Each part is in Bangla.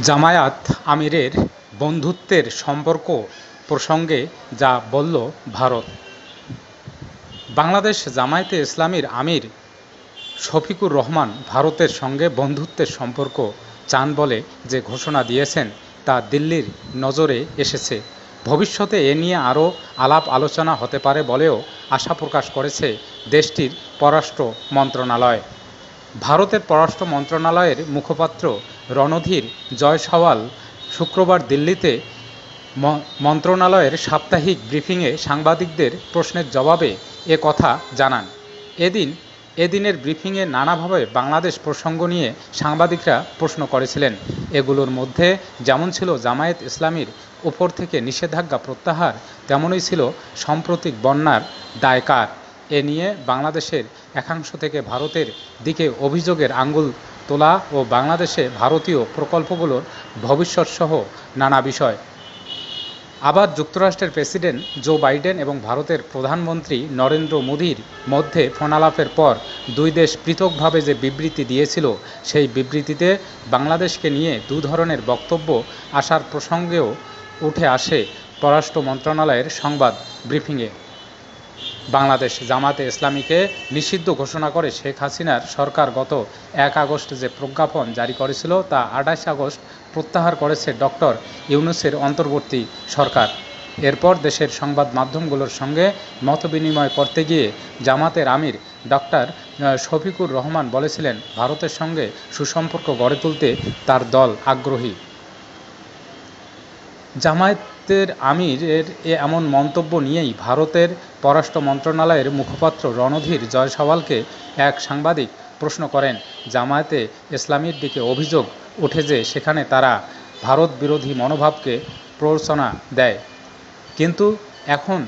জামায়াত আমিরের বন্ধুত্বের সম্পর্ক প্রসঙ্গে যা বলল ভারত। বাংলাদেশ জামায়াতে ইসলামীর আমির শফিকুর রহমান ভারতের সঙ্গে বন্ধুত্বের সম্পর্ক চান বলে যে ঘোষণা দিয়েছেন তা দিল্লির নজরে এসেছে। ভবিষ্যতে এ নিয়ে আরও আলাপ আলোচনা হতে পারে বলেও আশা প্রকাশ করেছে দেশটির পররাষ্ট্র মন্ত্রণালয়। ভারতের পররাষ্ট্র মন্ত্রণালয়ের মুখপাত্র রণধীর জয়সওয়াল শুক্রবার দিল্লিতে মন্ত্রণালয়ের সাপ্তাহিক ব্রিফিংয়ে সাংবাদিকদের প্রশ্নের জবাবে এ কথা জানান। এদিনের ব্রিফিংয়ে নানাভাবে বাংলাদেশ প্রসঙ্গ নিয়ে সাংবাদিকরা প্রশ্ন করেছিলেন। এগুলোর মধ্যে যেমন ছিল জামায়াত ইসলামীর উপর থেকে নিষেধাজ্ঞা প্রত্যাহার, তেমনই ছিল সাম্প্রতিক বন্যার দায় কার। এ নিয়ে বাংলাদেশের একাংশ থেকে ভারতের দিকে অভিযোগের আঙুল তোলা ও বাংলাদেশে ভারতীয় প্রকল্পগুলোর ভবিষ্যৎসহ নানা বিষয়। আবার যুক্তরাষ্ট্রের প্রেসিডেন্ট জো বাইডেন এবং ভারতের প্রধানমন্ত্রী নরেন্দ্র মোদির মধ্যে ফোনালাপের পর দুই দেশ পৃথকভাবে যে বিবৃতি দিয়েছিল, সেই বিবৃতিতে বাংলাদেশকে নিয়ে দু ধরনের বক্তব্য আসার প্রসঙ্গেও উঠে আসে পররাষ্ট্র মন্ত্রণালয়ের সংবাদ ব্রিফিংয়ে। বাংলাদেশ জামায়াতে ইসলামীকে নিষিদ্ধ ঘোষণা করে শেখ হাসিনার সরকার গত 1 আগস্ট যে প্রজ্ঞাপন জারি করেছিল তা 28 আগস্ট প্রত্যাহার করেছে ডক্টর ইউনূসের অন্তর্বর্তী সরকার। এরপর দেশের সংবাদ মাধ্যমগুলোর সঙ্গে মতবিনিময় করতে গিয়ে জামায়াতের আমির ডক্টর শফিকুর রহমান বলেছিলেন, ভারতের সঙ্গে সুসম্পর্ক গড়ে তুলতে তার দল আগ্রহী। জামায়াতের আমিরের এমন মন্তব্য নিয়েই ভারতের পররাষ্ট্র মন্ত্রণালয়ের মুখপাত্র রণধীর জয়সওয়ালকে এক সাংবাদিক প্রশ্ন করেন। জামায়াতে ইসলামীর দিকে অভিযোগ ওঠে যে সেখানে তারা ভারত বিরোধী মনোভাবকে প্ররোচনা দেয়, কিন্তু এখন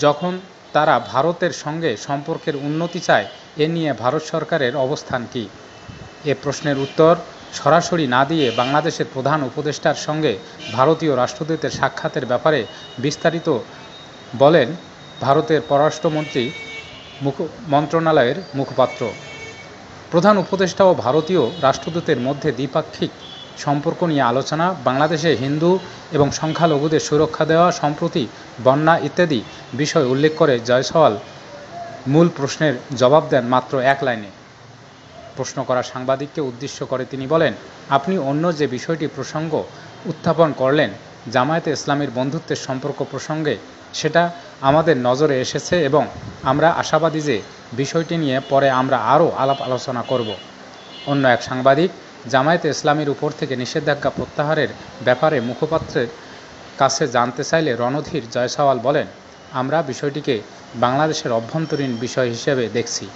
যখন তারা ভারতের সঙ্গে সম্পর্কের উন্নতি চায়, এ নিয়ে ভারত সরকারের অবস্থান কী? এ প্রশ্নের উত্তর সরাসরি না দিয়ে বাংলাদেশের প্রধান উপদেষ্টার সঙ্গে ভারতীয় রাষ্ট্রদূতের সাক্ষাতের ব্যাপারে বিস্তারিত বলেন ভারতের পররাষ্ট্র মন্ত্রণালয়ের মুখপাত্র। প্রধান উপদেষ্টা ও ভারতীয় রাষ্ট্রদূতের মধ্যে দ্বিপাক্ষিক সম্পর্ক নিয়ে আলোচনা, বাংলাদেশে হিন্দু এবং সংখ্যালঘুদের সুরক্ষা দেওয়া, সম্প্রতি বন্যা ইত্যাদি বিষয় উল্লেখ করে জয়সওয়াল মূল প্রশ্নের জবাব দেন মাত্র 1 লাইনে। প্রশ্ন করা সাংবাদিককে উদ্দেশ্য করে তিনি বলেন, আপনি অন্য যে বিষয়টি প্রসঙ্গ উত্থাপন করলেন জামায়াতে ইসলামীর বন্ধুত্বের সম্পর্ক প্রসঙ্গে, সেটা আমাদের নজরে এসেছে এবং আমরা আশাবাদী যে বিষয়টি নিয়ে পরে আমরা আরও আলাপ আলোচনা করব। অন্য এক সাংবাদিক জামায়াতে ইসলামীর উপর থেকে নিষেধাজ্ঞা প্রত্যাহারের ব্যাপারে মুখপাত্রের কাছে জানতে চাইলে রণধীর জয়সওয়াল বলেন, আমরা বিষয়টিকে বাংলাদেশের অভ্যন্তরীণ বিষয় হিসেবে দেখছি।